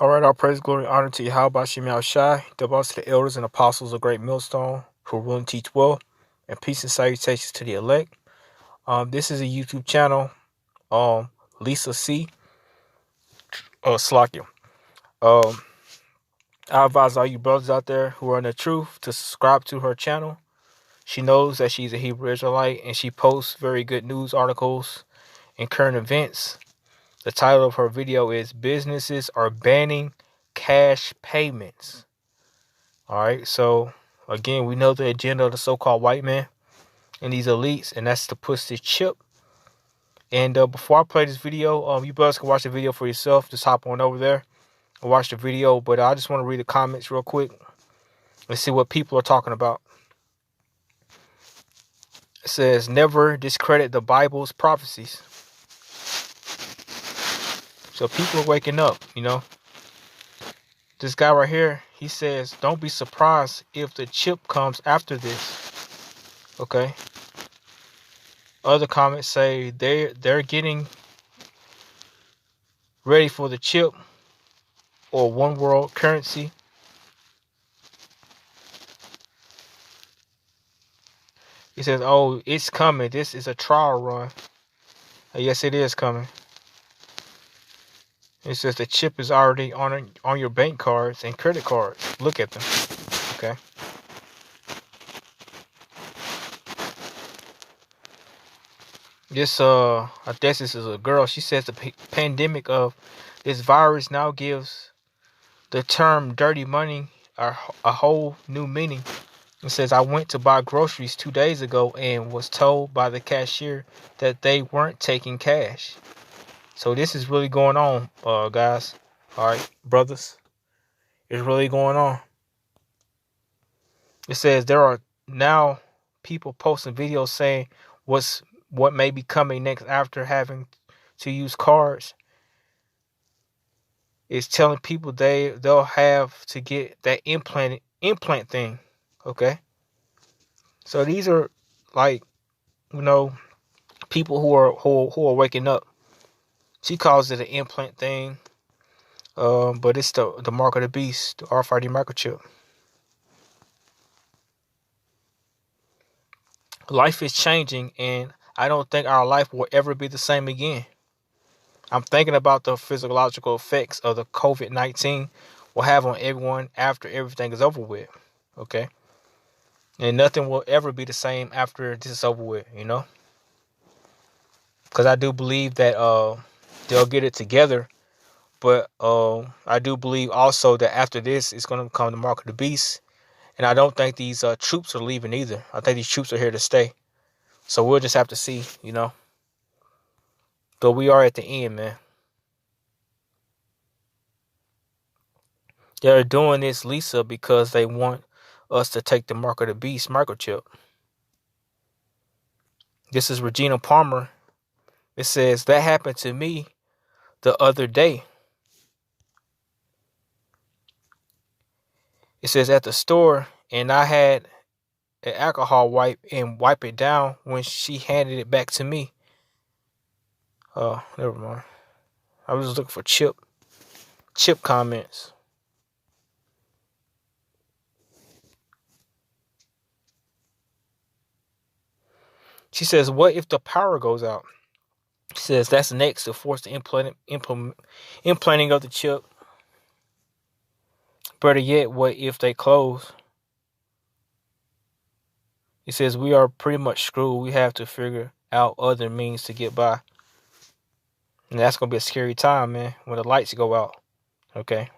All right, all praise, glory, and honor to Yahweh Shemel Shai, the boss to the elders and apostles of Great Millstone, who will and teach well, and peace and salutations to the elect. This is a YouTube channel, Lisa C. Slakia. Um, I advise all you brothers out there who are in the truth to subscribe to her channel. She knows that she's a Hebrew Israelite, and she posts very good news articles and current events. The title of her video is "Businesses Are Banning Cash Payments." All right, so again, we know the agenda of the so-called white man and these elites, and that's to push this chip. And before I play this video, you brothers can watch the video for yourself. Just hop on over there and watch the video. But I just want to read the comments real quick and see what people are talking about. It says, never discredit the Bible's prophecies. So people are waking up, you know. This guy right here, he says, don't be surprised if the chip comes after this. Okay. Other comments say they're getting ready for the chip or one world currency. He says, oh, it's coming. This is a trial run. Yes, it is coming. It says the chip is already on your bank cards and credit cards. Look at them. Okay. This I guess this is a girl. She says the pandemic of this virus now gives the term dirty money a whole new meaning. It says, I went to buy groceries 2 days ago and was told by the cashier that they weren't taking cash. So this is really going on, guys. All right, brothers. It's really going on. It says there are now people posting videos saying what may be coming next after having to use cards. It's telling people they'll have to get that implant thing. Okay. So these are like, you know, people who are waking up. She calls it an implant thing. But it's the mark of the beast, the RFID microchip. Life is changing, and I don't think our life will ever be the same again. I'm thinking about the physiological effects of the COVID-19 will have on everyone after everything is over with. Okay? And nothing will ever be the same after this is over with, you know? Because I do believe that they'll get it together. But I do believe also that after this, it's going to become the mark of the beast. And I don't think these troops are leaving either. I think these troops are here to stay. So we'll just have to see, you know. But we are at the end, man. They're doing this, Lisa, because they want us to take the mark of the beast microchip. This is Regina Palmer. It says, that happened to me the other day. It says, at the store, and I had an alcohol wipe and wipe it down when she handed it back to me. Oh, never mind. I was looking for chip comments. She says, what if the power goes out? She says that's next to force the implanting of the chip. Better yet, what if they close? He says we are pretty much screwed. We have to figure out other means to get by. And that's going to be a scary time, man, when the lights go out. Okay.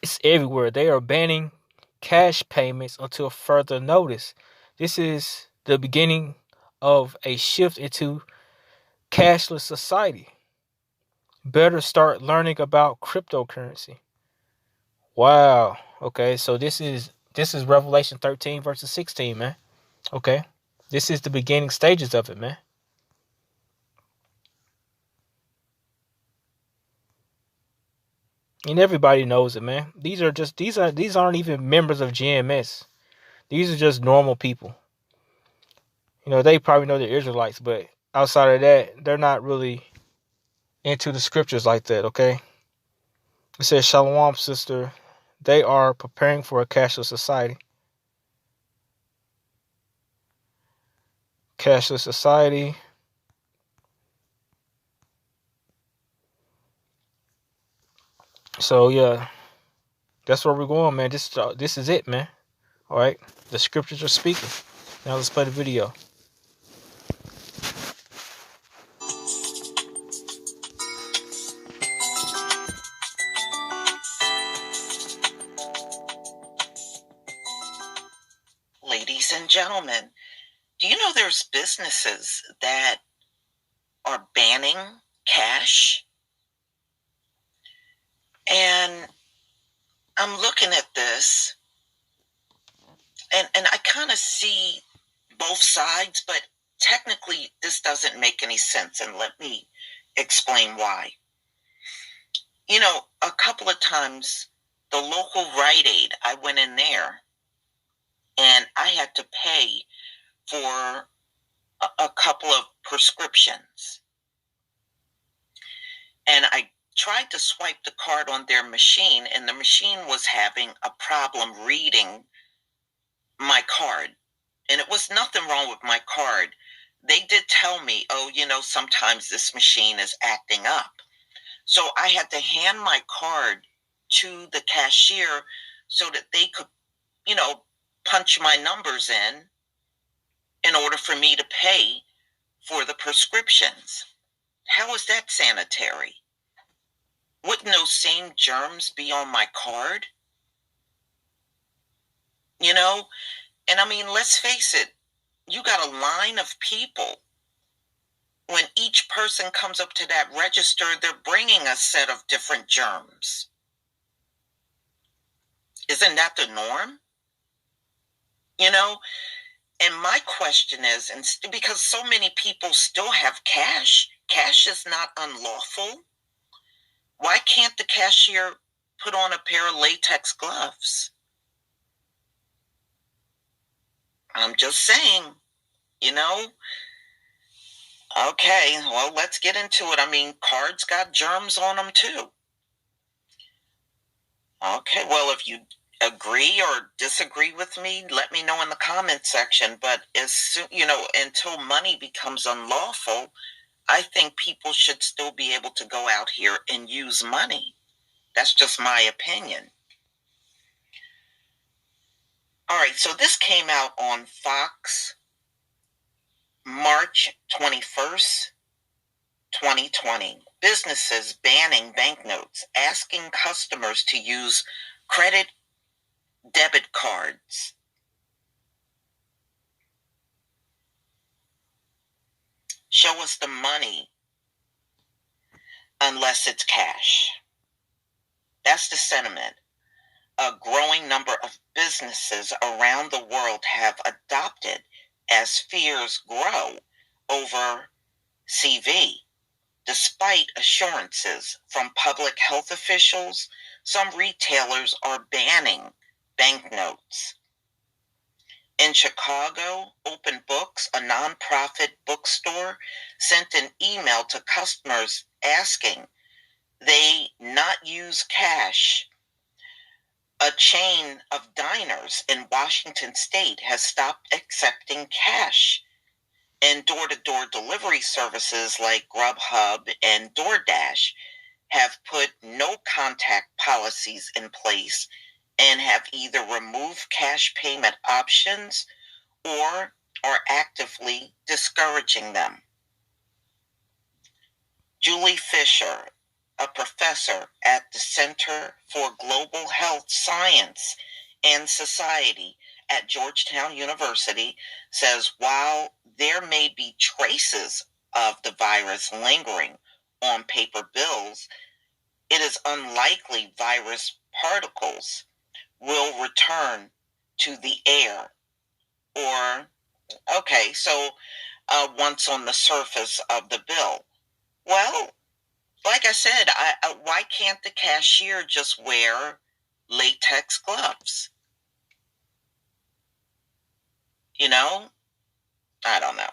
It's everywhere. They are banning cash payments until further notice. This is the beginning of a shift into cashless society. Better start learning about cryptocurrency. Wow. Okay, so this is Revelation 13 verses 16, man. Okay. This is the beginning stages of it, man. And everybody knows it, man. These aren't even members of GMS. These are just normal people. They probably know they're Israelites, but outside of that, they're not really into the scriptures like that, okay? It says, Shalom, sister. They are preparing for a cashless society. Cashless society. So, yeah, that's where we're going, man. This is it, man. All right? The scriptures are speaking. Now let's play the video. Ladies and gentlemen, do you know there's businesses that are banning cash? And I'm looking at this and I kind of see both sides, but technically this doesn't make any sense. And let me explain why. A couple of times, the local Rite Aid, I went in there and I had to pay for a couple of prescriptions. And I tried to swipe the card on their machine, and the machine was having a problem reading my card. And it was nothing wrong with my card. They did tell me, sometimes this machine is acting up. So I had to hand my card to the cashier so that they could, punch my numbers in order for me to pay for the prescriptions. How is that sanitary? Wouldn't those same germs be on my card? And I mean, let's face it, you got a line of people. When each person comes up to that register, they're bringing a set of different germs. Isn't that the norm? And my question is, and because so many people still have cash is not unlawful. Why can't the cashier put on a pair of latex gloves? I'm just saying, Okay, well, let's get into it. I mean, cards got germs on them too. Okay, well, if you agree or disagree with me, let me know in the comment section. But until money becomes unlawful, I think people should still be able to go out here and use money. That's just my opinion. All right, so this came out on Fox March 21st, 2020. Businesses banning banknotes, asking customers to use credit debit cards. Show us the money unless it's cash. That's the sentiment. A growing number of businesses around the world have adopted as fears grow over CV. Despite assurances from public health officials, some retailers are banning banknotes. In Chicago, Open Books, a nonprofit bookstore, sent an email to customers asking they not use cash. A chain of diners in Washington state has stopped accepting cash. And door-to-door delivery services like Grubhub and DoorDash have put no contact policies in place and have either removed cash payment options or are actively discouraging them. Julie Fisher, a professor at the Center for Global Health Science and Society at Georgetown University, says while there may be traces of the virus lingering on paper bills, it is unlikely virus particles will return to the air. Once on the surface of the bill. Well, like I said, why can't the cashier just wear latex gloves? You know? I don't know.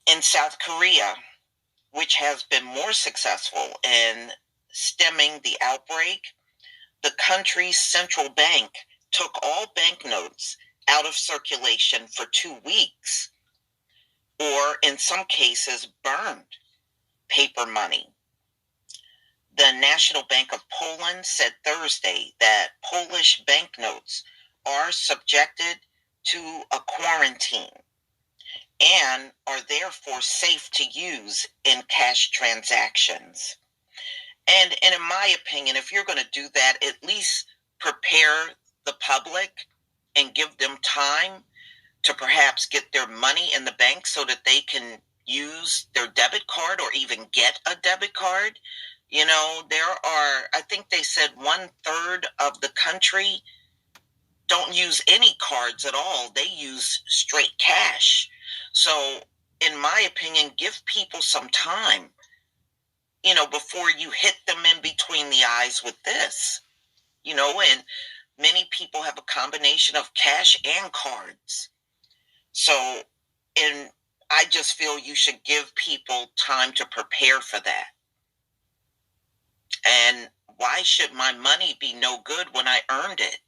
In South Korea, which has been more successful in stemming the outbreak, the country's central bank took all banknotes out of circulation for 2 weeks, or in some cases, burned paper money. The National Bank of Poland said Thursday that Polish banknotes are subjected to a quarantine and are therefore safe to use in cash transactions. And in my opinion, if you're going to do that, at least prepare the public and give them time to perhaps get their money in the bank so that they can use their debit card or even get a debit card. You know, there are, I think they said 1/3 of the country don't use any cards at all. They use straight cash. So, in my opinion, give people some time, before you hit them in between the eyes with this, and many people have a combination of cash and cards. So, and I just feel you should give people time to prepare for that. And why should my money be no good when I earned it?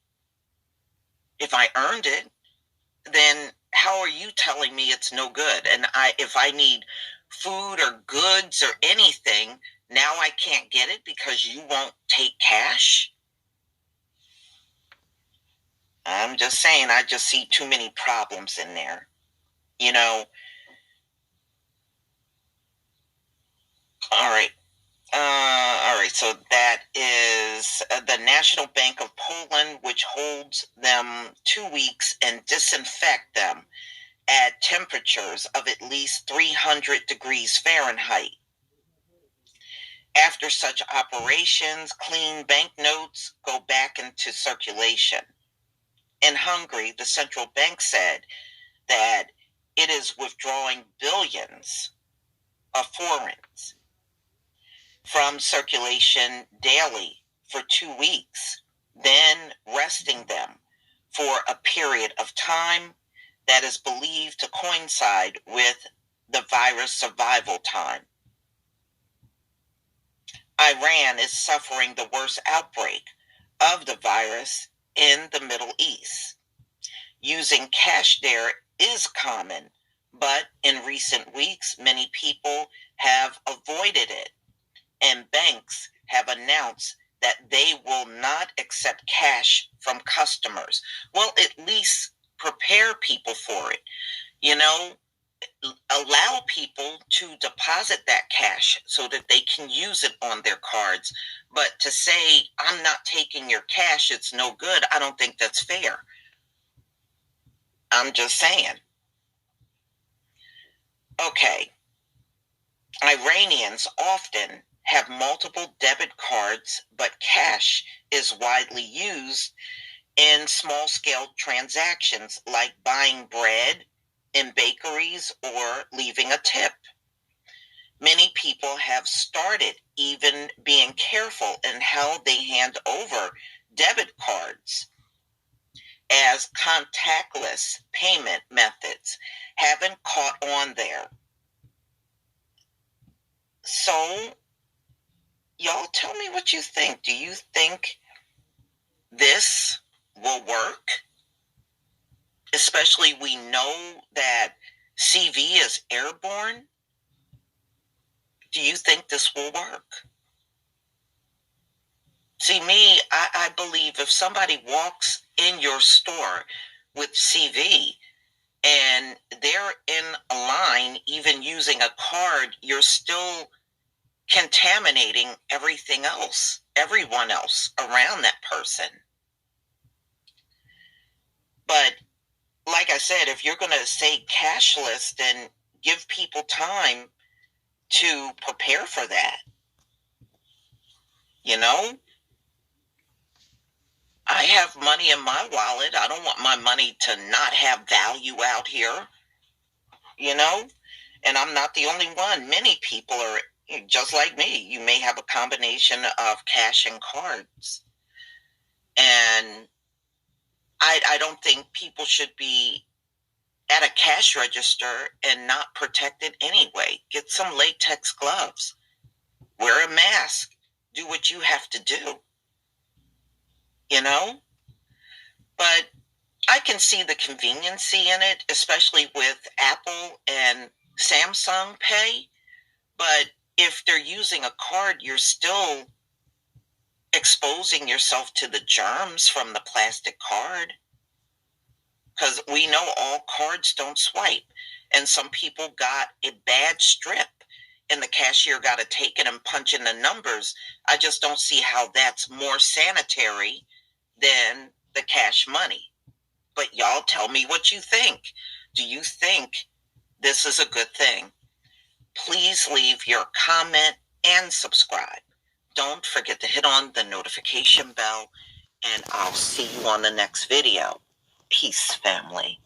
If I earned it, then how are you telling me it's no good? And if I need food or goods or anything, now I can't get it because you won't take cash? I'm just saying, I just see too many problems in there. All right. All right, so that is the National Bank of Poland, which holds them 2 weeks and disinfect them at temperatures of at least 300 degrees Fahrenheit. After such operations, clean banknotes go back into circulation. In Hungary, the central bank said that it is withdrawing billions of forints from circulation daily for 2 weeks, then resting them for a period of time that is believed to coincide with the virus survival time. Iran is suffering the worst outbreak of the virus in the Middle East. Using cash there is common, but in recent weeks, many people have avoided it, and banks have announced that they will not accept cash from customers. Well, at least prepare people for it. Allow people to deposit that cash so that they can use it on their cards. But to say, I'm not taking your cash, it's no good, I don't think that's fair. I'm just saying. Okay. Iranians often have multiple debit cards, but cash is widely used in small scale transactions like buying bread in bakeries or leaving a tip. Many people have started even being careful in how they hand over debit cards, as contactless payment methods haven't caught on there. So, y'all tell me what you think. Do you think this will work? Especially, we know that CV is airborne. Do you think this will work? See, me, I believe if somebody walks in your store with CV and they're in a line, even using a card, you're still contaminating everything else, everyone else around that person. But like I said, if you're going to say cashless, then give people time to prepare for that. I have money in my wallet. I don't want my money to not have value out here. And I'm not the only one. Many people are just like me. You may have a combination of cash and cards. And I don't think people should be at a cash register and not protected anyway. Get some latex gloves, wear a mask, do what you have to do, you know? But I can see the conveniency in it, especially with Apple and Samsung Pay. But if they're using a card, you're still exposing yourself to the germs from the plastic card. Because we know all cards don't swipe. And some people got a bad strip and the cashier got to take it and punch in the numbers. I just don't see how that's more sanitary than the cash money. But y'all tell me what you think. Do you think this is a good thing? Please leave your comment and subscribe. Don't forget to hit on the notification bell, and I'll see you on the next video. Peace, family.